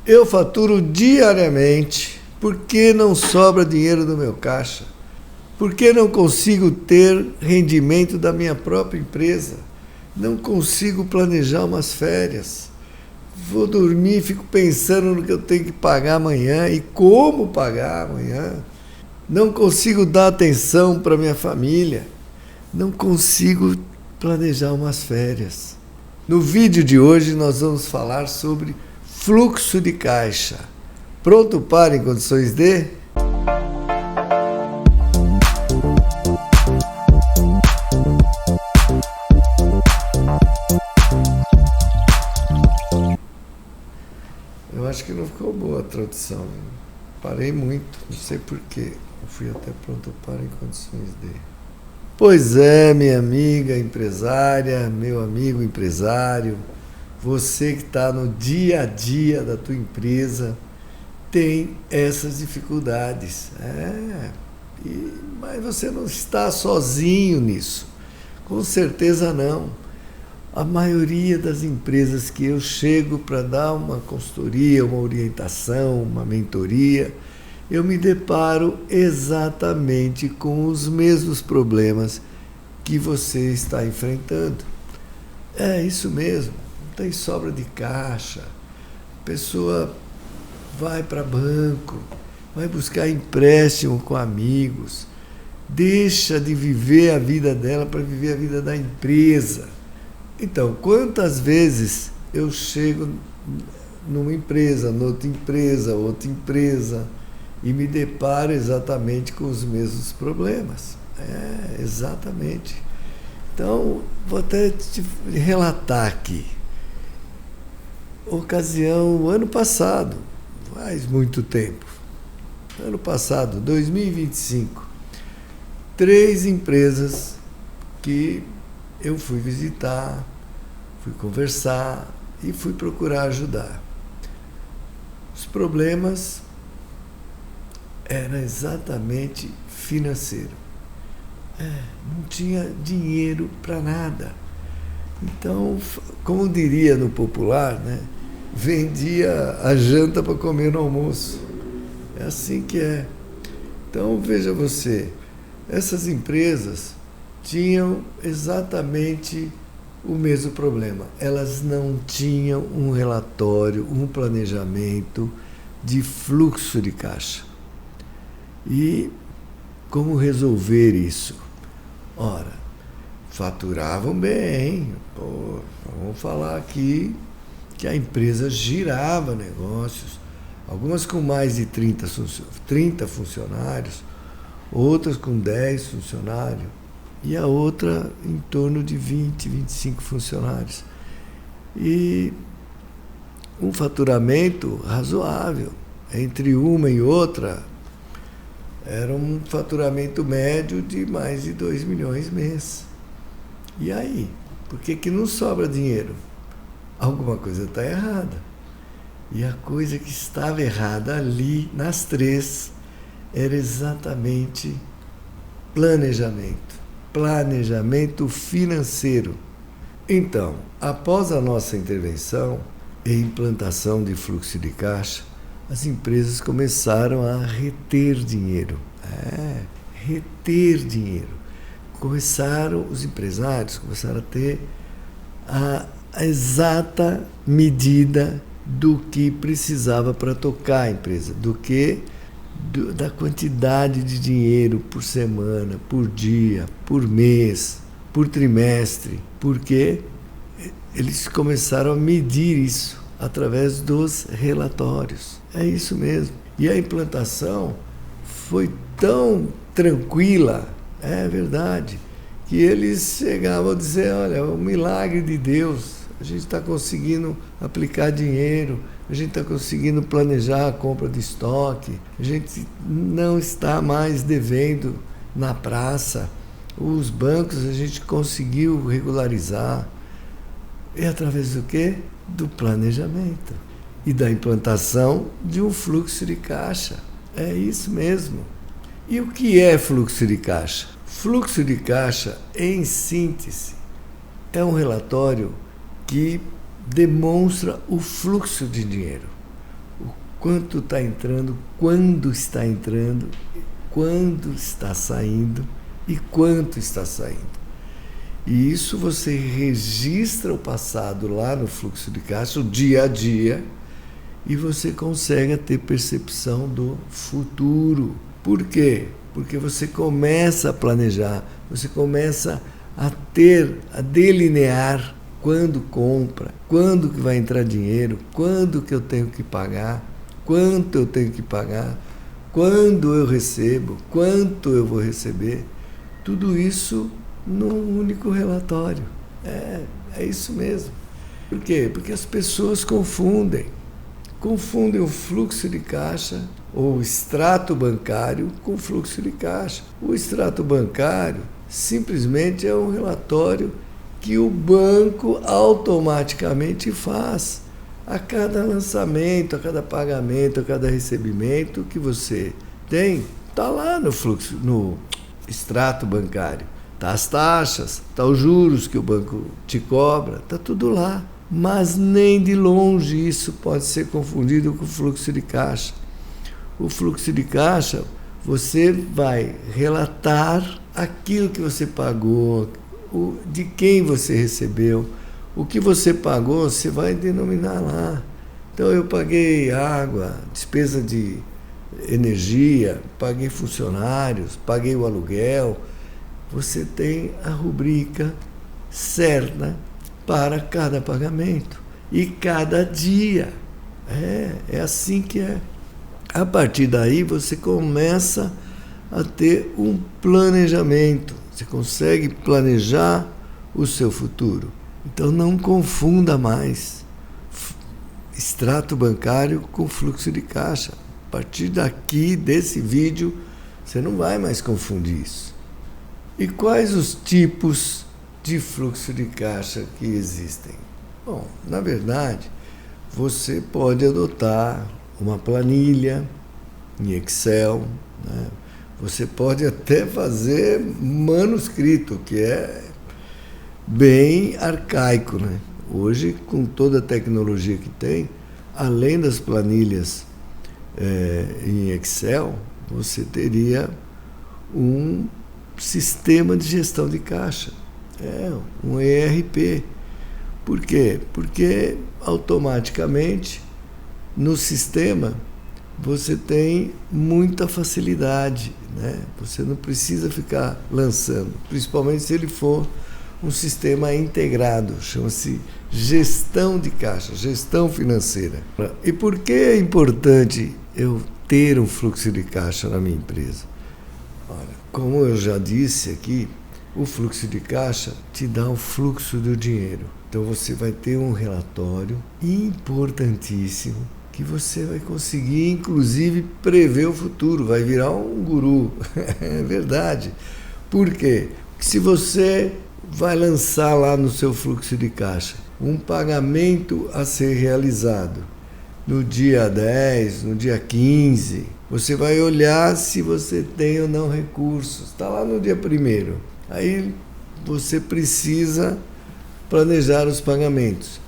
Eu faturo diariamente. Por que não sobra dinheiro do meu caixa? Por que não consigo ter rendimento da minha própria empresa? Não consigo planejar umas férias. Vou dormir e fico pensando no que eu tenho que pagar amanhã e como pagar amanhã. Não consigo dar atenção para minha família. Não consigo planejar umas férias. No vídeo de hoje nós vamos falar sobre fluxo de caixa. Pronto para em condições de? Eu acho que não ficou boa a tradução. Parei muito, não sei porquê. Eu fui até pronto para em condições de. Pois é, minha amiga empresária, meu amigo empresário, você que está no dia a dia da tua empresa tem essas dificuldades. Mas você não está sozinho nisso. Com certeza não. A maioria das empresas que eu chego para dar uma consultoria, uma orientação, uma mentoria, eu me deparo exatamente com os mesmos problemas que você está enfrentando. É isso mesmo, não tem sobra de caixa, a pessoa vai para banco, vai buscar empréstimo com amigos, deixa de viver a vida dela para viver a vida da empresa. Então, quantas vezes eu chego numa empresa, outra empresa, e me deparo exatamente com os mesmos problemas. Exatamente. Então, vou até te relatar aqui. Ocasião, ano passado, faz muito tempo. Ano passado, 2025, 3 empresas que eu fui visitar, fui conversar e fui procurar ajudar. Os problemas eram exatamente financeiro. Não tinha dinheiro para nada. Então, como diria no popular, vendia a janta para comer no almoço. É assim que é. Então, veja você, essas empresas tinham exatamente o mesmo problema. Elas não tinham um relatório, um planejamento de fluxo de caixa. E como resolver isso? Ora, faturavam bem. Vamos falar aqui que a empresa girava negócios, algumas com mais de 30 funcionários, outras com 10 funcionários, e a outra em torno de 20, 25 funcionários. E um faturamento razoável. Entre uma e outra, era um faturamento médio de mais de 2 milhões mês. E aí? Por que não sobra dinheiro? Alguma coisa está errada. E a coisa que estava errada ali, nas 3, era exatamente planejamento. Planejamento financeiro. Então, após a nossa intervenção e implantação de fluxo de caixa, as empresas começaram a reter dinheiro. Reter dinheiro. Os empresários começaram a ter a exata medida do que precisava para tocar a empresa, da quantidade de dinheiro por semana, por dia, por mês, por trimestre, porque eles começaram a medir isso através dos relatórios. É isso mesmo. E a implantação foi tão tranquila, é verdade, que eles chegavam a dizer, olha, é um milagre de Deus, a gente está conseguindo aplicar dinheiro, a gente está conseguindo planejar a compra de estoque, a gente não está mais devendo na praça, os bancos a gente conseguiu regularizar. E através do quê? Do planejamento e da implantação de um fluxo de caixa. É isso mesmo. E o que é fluxo de caixa? Fluxo de caixa, em síntese, é um relatório que demonstra o fluxo de dinheiro. o quanto está entrando, quando está saindo e quanto está saindo. E isso você registra o passado lá no fluxo de caixa, o dia a dia, e você consegue ter percepção do futuro. Por quê? Porque você começa a planejar, você começa a delinear quando compra, quando que vai entrar dinheiro, quando que eu tenho que pagar, quanto eu tenho que pagar, quando eu recebo, quanto eu vou receber. Tudo isso num único relatório. É isso mesmo. Por quê? Porque as pessoas confundem o fluxo de caixa ou o extrato bancário com fluxo de caixa. O extrato bancário simplesmente é um relatório que o banco automaticamente faz a cada lançamento, a cada pagamento, a cada recebimento que você tem. Está lá no fluxo, no extrato bancário. Está as taxas, está os juros que o banco te cobra, está tudo lá. Mas nem de longe isso pode ser confundido com o fluxo de caixa. O fluxo de caixa, você vai relatar aquilo que você pagou, de quem você recebeu, o que você pagou, você vai denominar lá. Então eu paguei água, despesa de energia, paguei funcionários, paguei o aluguel. Você tem a rubrica certa para cada pagamento e cada dia. É assim que é. A partir daí você começa a ter um planejamento. Você consegue planejar o seu futuro. Então não confunda mais extrato bancário com fluxo de caixa. A partir daqui, desse vídeo, você não vai mais confundir isso. E quais os tipos de fluxo de caixa que existem? Bom, na verdade, você pode adotar uma planilha em Excel, né? Você pode até fazer manuscrito, que é bem arcaico, né? Hoje, com toda a tecnologia que tem, além das planilhas em Excel, você teria um sistema de gestão de caixa, um ERP. Por quê? Porque automaticamente no sistema você tem muita facilidade, né? Você não precisa ficar lançando, principalmente se ele for um sistema integrado, chama-se gestão de caixa, gestão financeira. E por que é importante eu ter um fluxo de caixa na minha empresa? Olha, como eu já disse aqui, o fluxo de caixa te dá o fluxo do dinheiro. Então você vai ter um relatório importantíssimo que você vai conseguir, inclusive, prever o futuro. Vai virar um guru. É verdade. Por quê? Porque se você vai lançar lá no seu fluxo de caixa um pagamento a ser realizado no dia 10, no dia 15, você vai olhar se você tem ou não recursos. Está lá no dia 1º. Aí você precisa planejar os pagamentos.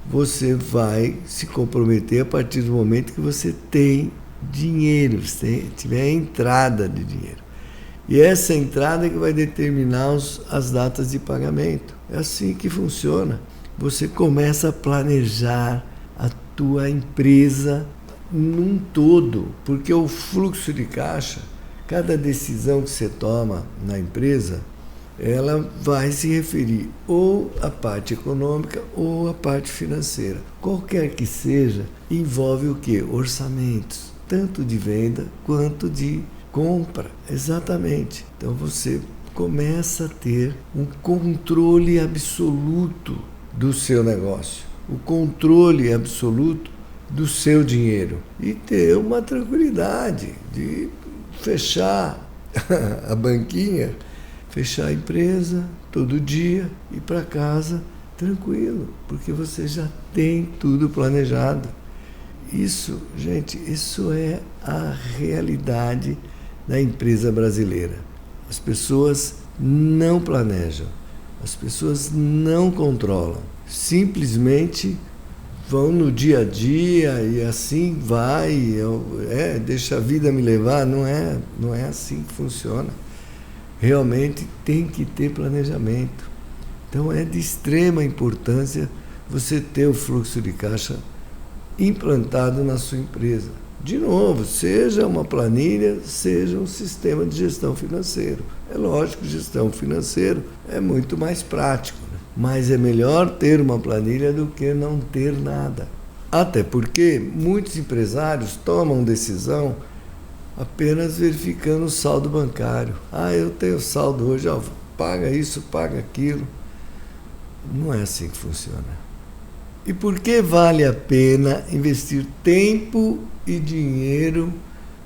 Você vai se comprometer a partir do momento que você tem dinheiro, você tiver a entrada de dinheiro. E essa entrada é que vai determinar as datas de pagamento. É assim que funciona. Você começa a planejar a tua empresa num todo, porque o fluxo de caixa, cada decisão que você toma na empresa, ela vai se referir ou à parte econômica ou à parte financeira. Qualquer que seja, envolve o quê? Orçamentos, tanto de venda quanto de compra. Exatamente. Então você começa a ter um controle absoluto do seu negócio, o controle absoluto do seu dinheiro e ter uma tranquilidade de fechar a banquinha, fechar a empresa todo dia, ir para casa tranquilo, porque você já tem tudo planejado. Isso, gente, isso é a realidade da empresa brasileira. As pessoas não planejam, as pessoas não controlam, simplesmente vão no dia a dia e assim vai, deixa a vida me levar. Não é assim que funciona. Realmente tem que ter planejamento. Então é de extrema importância você ter o fluxo de caixa implantado na sua empresa. De novo, seja uma planilha, seja um sistema de gestão financeira. É lógico que gestão financeira é muito mais prático, né? Mas é melhor ter uma planilha do que não ter nada. Até porque muitos empresários tomam decisão apenas verificando o saldo bancário. Eu tenho saldo hoje, paga isso, paga aquilo. Não é assim que funciona. E por que vale a pena investir tempo e dinheiro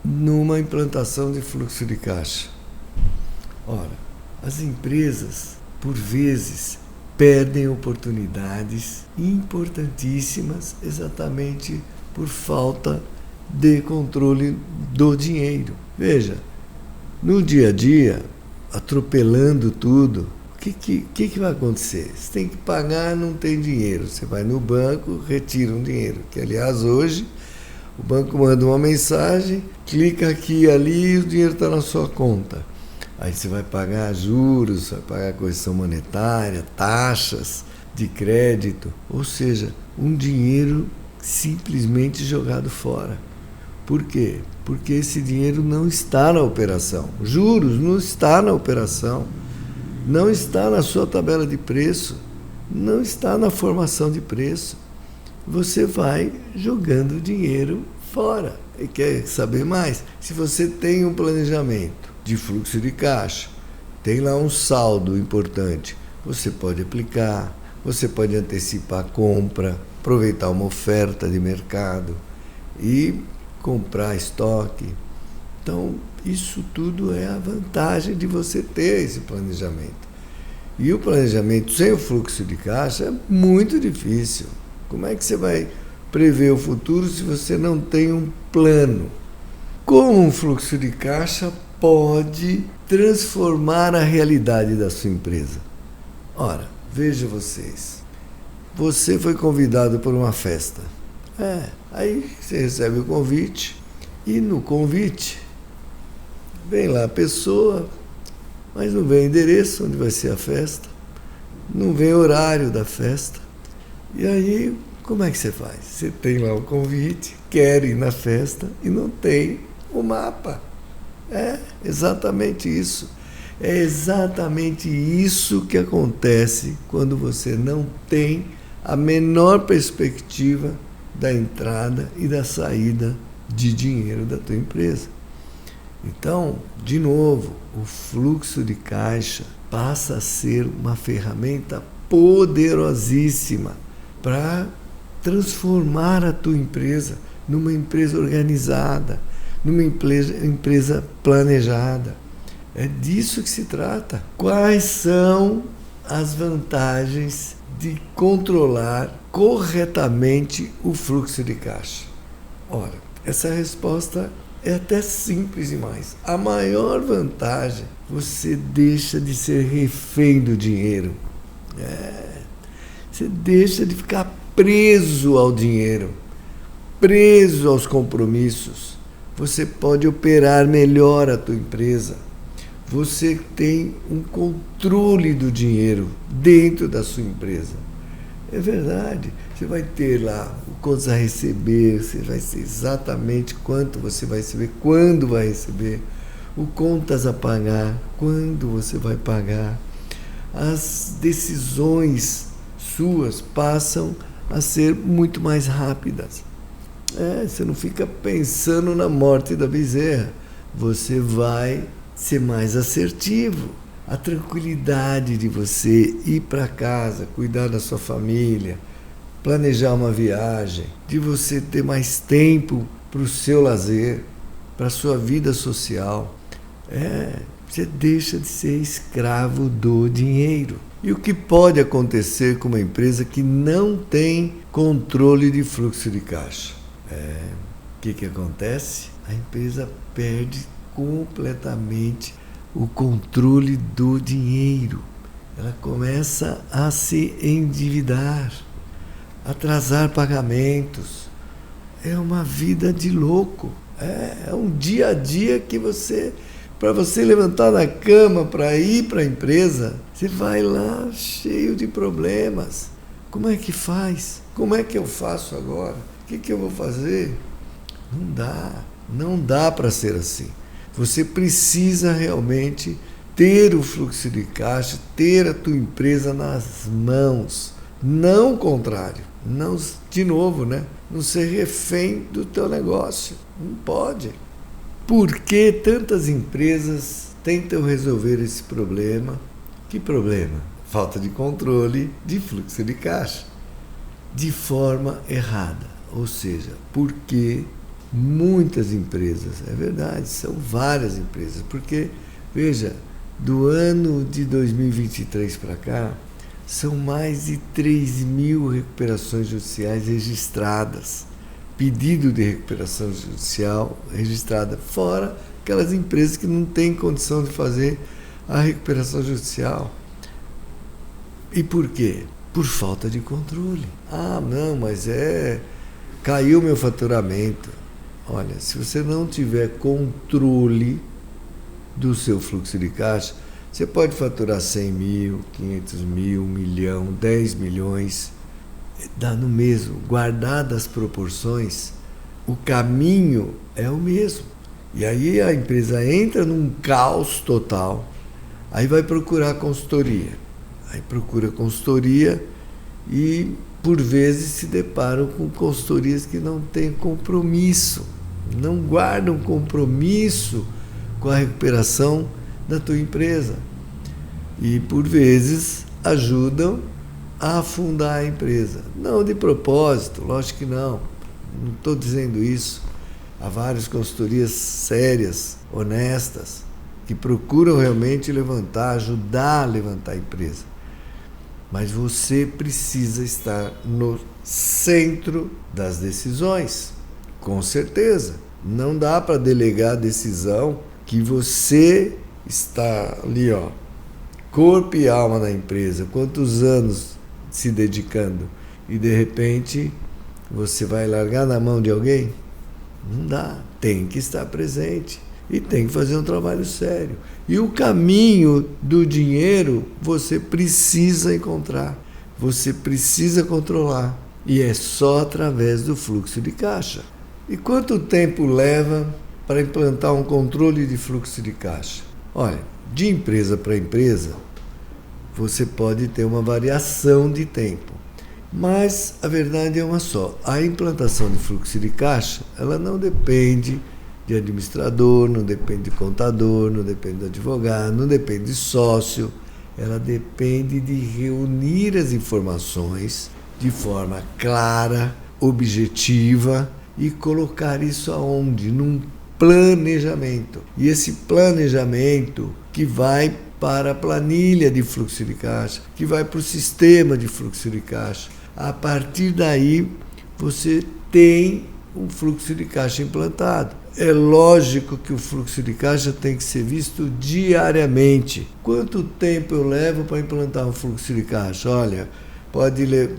numa implantação de fluxo de caixa? Ora, as empresas, por vezes, perdem oportunidades importantíssimas exatamente por falta de controle do dinheiro. Veja, no dia a dia, atropelando tudo, o que vai acontecer? Você tem que pagar, não tem dinheiro. Você vai no banco, retira um dinheiro. Que, aliás, hoje, o banco manda uma mensagem, clica aqui e ali e o dinheiro está na sua conta. Aí você vai pagar juros, vai pagar correção monetária, taxas de crédito. Ou seja, um dinheiro simplesmente jogado fora. Por quê? Porque esse dinheiro não está na operação. Juros não está na operação. Não está na sua tabela de preço, não está na formação de preço. Você vai jogando dinheiro fora. E quer saber mais? Se você tem um planejamento de fluxo de caixa, tem lá um saldo importante, você pode aplicar, você pode antecipar a compra, aproveitar uma oferta de mercado e comprar estoque. Então, isso tudo é a vantagem de você ter esse planejamento. E o planejamento sem o fluxo de caixa é muito difícil. Como é que você vai prever o futuro se você não tem um plano? Como um fluxo de caixa pode transformar a realidade da sua empresa? Ora, veja vocês. Você foi convidado para uma festa. Aí você recebe o convite e no convite vem lá a pessoa, mas não vem endereço onde vai ser a festa, não vem horário da festa. E aí, como é que você faz? Você tem lá o convite, quer ir na festa e não tem o mapa. É exatamente isso. É exatamente isso que acontece quando você não tem a menor perspectiva da entrada e da saída de dinheiro da tua empresa. Então, de novo, o fluxo de caixa passa a ser uma ferramenta poderosíssima para transformar a tua empresa numa empresa organizada, numa empresa planejada. É disso que se trata. Quais são as vantagens de controlar corretamente o fluxo de caixa? Ora, essa resposta é até simples demais. A maior vantagem, você deixa de ser refém do dinheiro. Você deixa de ficar preso ao dinheiro, preso aos compromissos. Você pode operar melhor a tua empresa. Você tem um controle do dinheiro dentro da sua empresa. É verdade. Você vai ter lá o quanto a receber, você vai saber exatamente quanto você vai receber, quando vai receber, o contas a pagar, quando você vai pagar. As decisões suas passam a ser muito mais rápidas. Você não fica pensando na morte da bezerra. Você vai ser mais assertivo. A tranquilidade de você ir para casa, cuidar da sua família, planejar uma viagem, de você ter mais tempo para o seu lazer, para a sua vida social. Você deixa de ser escravo do dinheiro. E o que pode acontecer com uma empresa que não tem controle de fluxo de caixa? O que acontece? A empresa perde completamente o controle do dinheiro. Ela começa a se endividar. atrasar pagamentos. É uma vida de louco. É um dia a dia que para você levantar da cama para ir para a empresa, você vai lá cheio de problemas. Como é que faz? Como é que eu faço agora? O que eu vou fazer? Não dá para ser assim. Você precisa realmente ter o fluxo de caixa, ter a tua empresa nas mãos, não o contrário. Não, de novo, né? Não ser refém do teu negócio. Não pode. Por que tantas empresas tentam resolver esse problema? Que problema? Falta de controle de fluxo de caixa de forma errada. Ou seja, porque muitas empresas, é verdade, são várias empresas, porque, veja, do ano de 2023 para cá, são mais de 3.000 recuperações judiciais registradas, pedido de recuperação judicial registrada, fora aquelas empresas que não têm condição de fazer a recuperação judicial. E por quê? Por falta de controle. Não, mas caiu meu faturamento. Olha, se você não tiver controle do seu fluxo de caixa, você pode faturar 100 mil, 500 mil, 1 milhão, 10 milhões, dá no mesmo. Guardadas as proporções, o caminho é o mesmo. E aí a empresa entra num caos total, aí vai procurar consultoria. Aí procura consultoria e, por vezes, se deparam com consultorias que não têm compromisso, não guardam compromisso com a recuperação da tua empresa. E, por vezes, ajudam a afundar a empresa. Não de propósito, lógico que não. Não estou dizendo isso. Há várias consultorias sérias, honestas, que procuram realmente ajudar a levantar a empresa. Mas você precisa estar no centro das decisões, com certeza. Não dá para delegar a decisão que você está ali, corpo e alma na empresa, quantos anos se dedicando, e de repente você vai largar na mão de alguém? Não dá, tem que estar presente e tem que fazer um trabalho sério. E o caminho do dinheiro você precisa encontrar, você precisa controlar, e é só através do fluxo de caixa. E quanto tempo leva para implantar um controle de fluxo de caixa? Olha, de empresa para empresa, você pode ter uma variação de tempo, mas a verdade é uma só. A implantação de fluxo de caixa, ela não depende de administrador, não depende de contador, não depende de advogado, não depende de sócio. Ela depende de reunir as informações de forma clara, objetiva e colocar isso aonde? Num planejamento. E esse planejamento que vai para a planilha de fluxo de caixa, que vai para o sistema de fluxo de caixa. A partir daí, você tem um fluxo de caixa implantado. É lógico que o fluxo de caixa tem que ser visto diariamente. Quanto tempo eu levo para implantar um fluxo de caixa? Olha,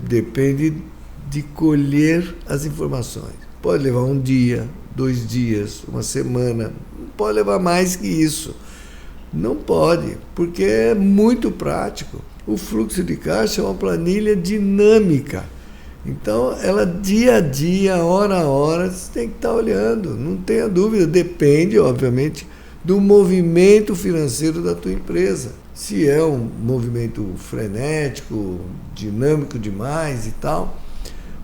depende de colher as informações. Pode levar 1 dia, 2 dias, 1 semana, não pode levar mais que isso. Não pode, porque é muito prático. O fluxo de caixa é uma planilha dinâmica. Então, ela dia a dia, hora a hora, você tem que estar olhando, não tenha dúvida. Depende, obviamente, do movimento financeiro da tua empresa. Se é um movimento frenético, dinâmico demais e tal,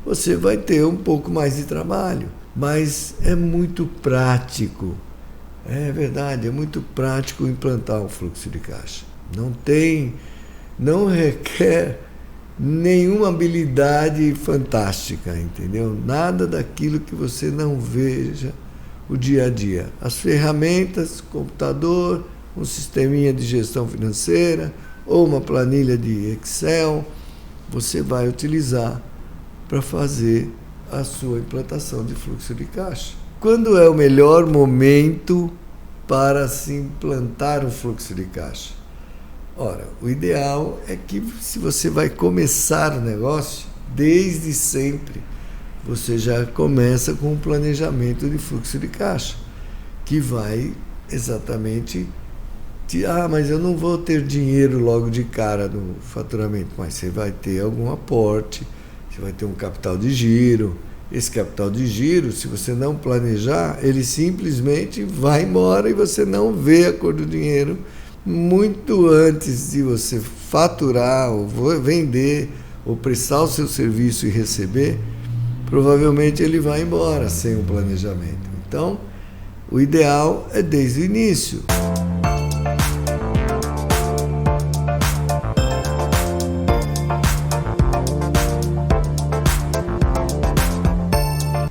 você vai ter um pouco mais de trabalho. Mas é muito prático. É verdade, é muito prático implantar um fluxo de caixa. Não requer nenhuma habilidade fantástica, entendeu? Nada daquilo que você não veja o dia a dia. As ferramentas, computador, um sisteminha de gestão financeira ou uma planilha de Excel, você vai utilizar para fazer a sua implantação de fluxo de caixa. Quando é o melhor momento para se implantar um fluxo de caixa? Ora, o ideal é que, se você vai começar o negócio, desde sempre, você já começa com um planejamento de fluxo de caixa, que vai exatamente... mas eu não vou ter dinheiro logo de cara no faturamento, mas você vai ter algum aporte, você vai ter um capital de giro. Esse capital de giro, se você não planejar, ele simplesmente vai embora e você não vê a cor do dinheiro muito antes de você faturar, ou vender, ou prestar o seu serviço e receber. Provavelmente ele vai embora sem um planejamento. Então, o ideal é desde o início.